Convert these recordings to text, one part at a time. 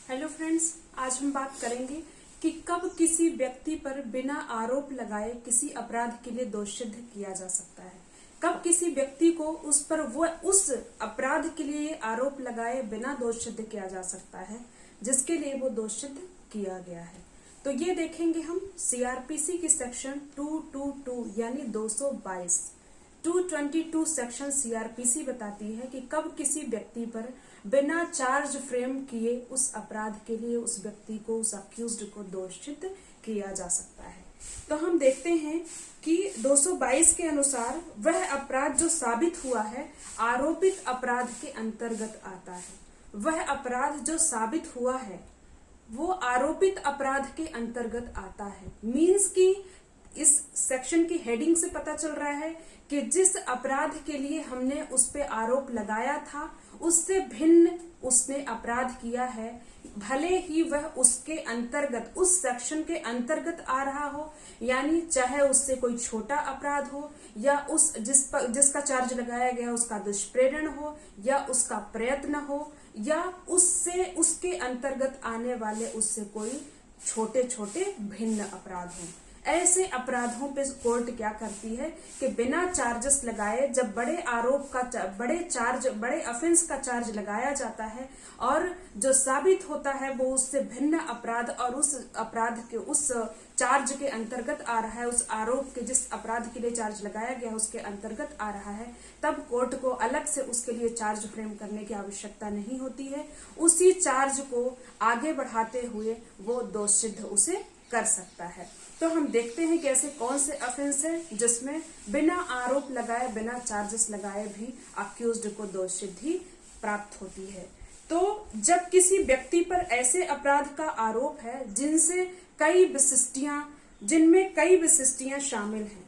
Hello friends, आज हम बात करेंगे कि कब किसी व्यक्ति पर बिना आरोप लगाए किसी अपराध के लिए दोष सिद्ध किया जा सकता है। कब किसी व्यक्ति को उस पर वो उस अपराध के लिए आरोप लगाए बिना दोष सिद्ध किया जा सकता है जिसके लिए वो दोष सिद्ध किया गया है। तो ये देखेंगे हम सीआरपीसी की सेक्शन 222 यानी 222 222 सेक्शन सीआरपीसी बताती है कि कब किसी व्यक्ति पर बिना चार्ज फ्रेम किए उस अपराध के लिए उस व्यक्ति को, उस अक्यूज्ड को दोषित किया जा सकता है। तो हम देखते हैं कि 222 के अनुसार वह अपराध जो साबित हुआ है आरोपित अपराध के अंतर्गत आता है। वह अपराध जो साबित हुआ है वो आरोपित अपराध के अंतर्गत आता है। मीन्स कि इस सेक्शन की हेडिंग से पता चल रहा है कि जिस अपराध के लिए हमने उस पे आरोप लगाया था उससे भिन्न उसने अपराध किया है, भले ही वह उसके अंतर्गत, उस सेक्शन के अंतर्गत आ रहा हो, यानी चाहे उससे कोई छोटा अपराध हो या उस जिसका चार्ज लगाया गया उसका दुष्प्रेरण हो या उसका प्रयत्न हो या उससे उसके अंतर्गत आने वाले उससे कोई छोटे छोटे भिन्न अपराध हो। ऐसे अपराधों पे कोर्ट क्या करती है कि बिना चार्जेस लगाए जब बड़े आरोप का बड़े ऑफेंस का चार्ज लगाया जाता है और जो साबित होता है वो उससे भिन्न अपराध और उस अपराध के उस चार्ज के अंतर्गत आ रहा है, उस आरोप के जिस अपराध के लिए चार्ज लगाया गया उसके अंतर्गत आ रहा है, तब कोर्ट को अलग से उसके लिए चार्ज फ्रेम करने की आवश्यकता नहीं होती है। उसी चार्ज को आगे बढ़ाते हुए वो दोष सिद्ध उसे कर सकता है। तो हम देखते हैं कि ऐसे कौन से ऑफेंस है जिसमें बिना आरोप लगाए, बिना चार्जेस लगाए भी अक्यूज्ड को दोष सिद्धि प्राप्त होती है। तो जब किसी व्यक्ति पर ऐसे अपराध का आरोप है जिनमें कई विशिष्टियां शामिल हैं,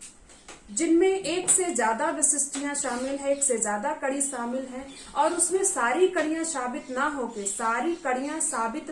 जिनमें एक से ज्यादा विशिष्टियां शामिल है, एक से ज्यादा कड़ी शामिल है और उसमें सारी कड़ियां साबित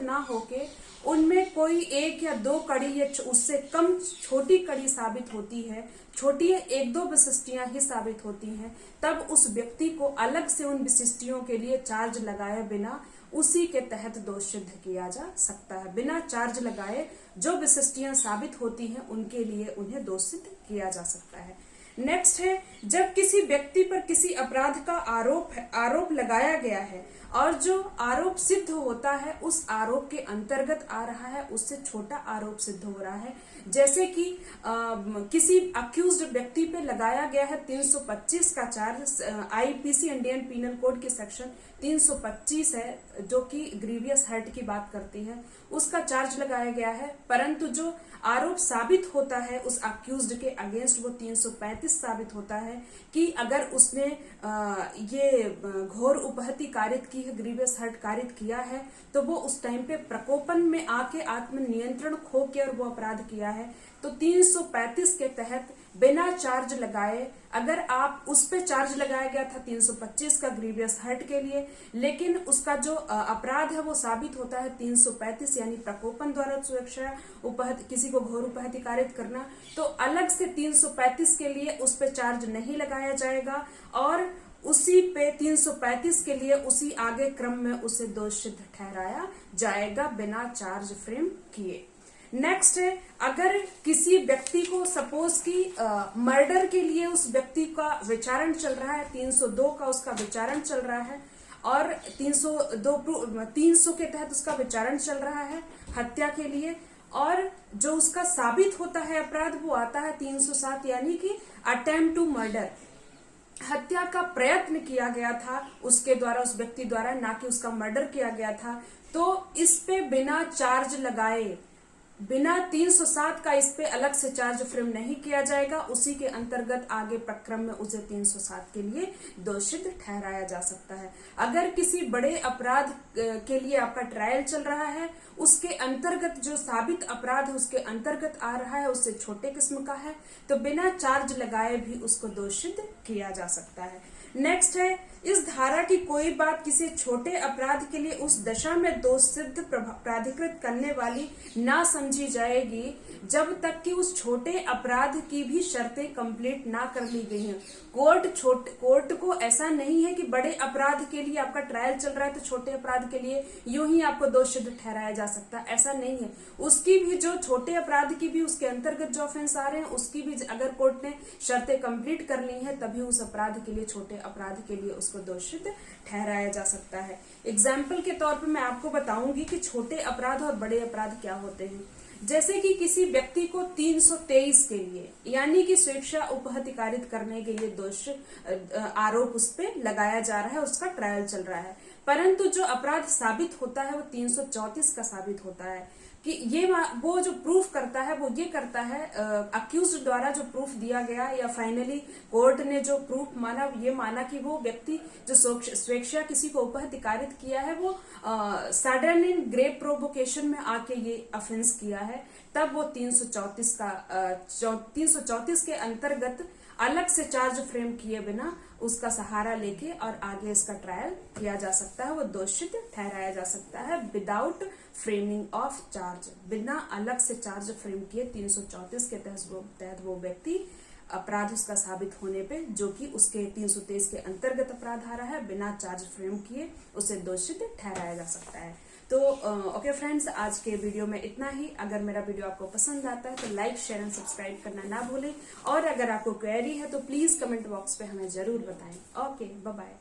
ना होके उनमें कोई एक या दो कड़ी या उससे कम छोटी कड़ी साबित होती है, छोटी एक दो विशिष्टियां ही साबित होती हैं, तब उस व्यक्ति को अलग से उन विशिष्टियों के लिए चार्ज लगाए बिना उसी के तहत दोष सिद्ध किया जा सकता है। बिना चार्ज लगाए जो विशिष्टियां साबित होती हैं उनके लिए उन्हें दोष सिद्ध किया जा सकता है। नेक्स्ट है, जब किसी व्यक्ति पर किसी अपराध का आरोप लगाया गया है और जो आरोप सिद्ध होता है उस आरोप के अंतर्गत आ रहा है, उससे छोटा आरोप सिद्ध हो रहा है। जैसे कि किसी अक्यूज्ड व्यक्ति पे लगाया गया है 325 का charge, IPC Indian penal code की सेक्शन 325 है जो कि ग्रीवियस हर्ट की बात करती है, उसका चार्ज लगाया गया है, परंतु जो आरोप साबित होता है उस अक्यूज्ड के अगेंस्ट वो 335 साबित होता है कि अगर उसने ये घोर उपहति कारित की है, ग्रीवियस हर्ट कारित किया है, तो वो उस टाइम पे प्रकोपन में आके आत्मनियंत्रण खो के और वो अपराध किया है। तो 335 के तहत बिना चार्ज लगाए, अगर आप उस पे चार्ज लगाया गया था 325 का ग्रीवियस हर्ट के लिए, लेकिन उसका जो अपराध है वो साबित होता है 335 यानी प्रकोपन द्वारा सुरक्षा किसी को घोर उपहति कारित करना, तो अलग से 335 के लिए उस पे चार्ज नहीं लगाया जाएगा और उसी पे 335 के लिए उसी आगे क्रम में उसे दोष सिद्ध ठहराया जाएगा बिना चार्ज फ्रेम किए। नेक्स्ट है, अगर किसी व्यक्ति को सपोज की मर्डर के लिए उस व्यक्ति का विचारण चल रहा है, 302 का उसका विचारण चल रहा है और 300 के तहत उसका विचारण चल रहा है हत्या के लिए, और जो उसका साबित होता है अपराध वो आता है 307 यानी कि अटेम्प्ट टू मर्डर, हत्या का प्रयत्न किया गया था उसके द्वारा, उस व्यक्ति द्वारा, ना कि उसका मर्डर किया गया था। तो इस पे बिना चार्ज लगाए, बिना 307 का इस पे अलग से चार्ज फ्रेम नहीं किया जाएगा, उसी के अंतर्गत आगे प्रक्रम में उसे 307 के लिए दोषित ठहराया जा सकता है। अगर किसी बड़े अपराध के लिए आपका ट्रायल चल रहा है, उसके अंतर्गत जो साबित अपराध है उसके अंतर्गत आ रहा है, उससे छोटे किस्म का है, तो बिना चार्ज लगाए भी उसको दोषित किया जा सकता है। नेक्स्ट है, इस धारा की कोई बात किसी छोटे अपराध के लिए उस दशा में दोष सिद्ध प्राधिकृत करने वाली ना समझी जाएगी जब तक कि उस छोटे अपराध की भी शर्तें कंप्लीट ना कर ली गई हैं। कोर्ट को ऐसा नहीं है कि बड़े अपराध के लिए आपका ट्रायल चल रहा है तो छोटे अपराध के लिए यूं ही आपको दोष सिद्ध ठहराया जा सकता है, ऐसा नहीं है। उसकी भी जो छोटे अपराध की भी उसके अंतर्गत जो ऑफेंस आ रहे हैं उसकी भी अगर कोर्ट ने शर्तें कंप्लीट कर ली हैं तभी उस अपराध के लिए, छोटे अपराध के लिए उसको दोषित ठहराया जा सकता है। एग्जाम्पल के तौर पर मैं आपको बताऊंगी कि छोटे अपराध और बड़े अपराध क्या होते हैं। जैसे कि किसी व्यक्ति को 323 के लिए यानी कि स्वेच्छा उपहतिकारित करने के लिए दोष आरोप उस पर लगाया जा रहा है, उसका ट्रायल चल रहा है, परंतु जो अपराध साबित होता है वो 334 का साबित होता है कि ये वो जो प्रूफ करता है वो ये करता है, अक्यूज द्वारा जो प्रूफ दिया गया या फाइनली कोर्ट ने जो प्रूफ माना, ये माना कि वो व्यक्ति जो स्वेच्छा किसी को उपहतिकारित किया है वो सडन इन ग्रेव प्रोवोकेशन में आके ये ऑफेंस किया है, तब वो 334 के अंतर्गत अलग से चार्ज फ्रेम किए बिना उसका सहारा लेके और आगे इसका ट्रायल किया जा सकता है, वो दोषित ठहराया जा सकता है विदाउट फ्रेमिंग ऑफ चार्ज, बिना अलग से चार्ज फ्रेम किए 334 के तहत वो व्यक्ति अपराध उसका साबित होने पे जो कि उसके 323 के अंतर्गत अपराध आ रहा है, बिना चार्ज फ्रेम किए उसे दोषित ठहराया जा सकता है। तो ओके फ्रेंड्स, आज के वीडियो में इतना ही। अगर मेरा वीडियो आपको पसंद आता है तो लाइक, शेयर एंड सब्सक्राइब करना ना भूलें और अगर आपको क्वेरी है तो प्लीज कमेंट बॉक्स पे हमें जरूर बताएं। Okay, bye bye.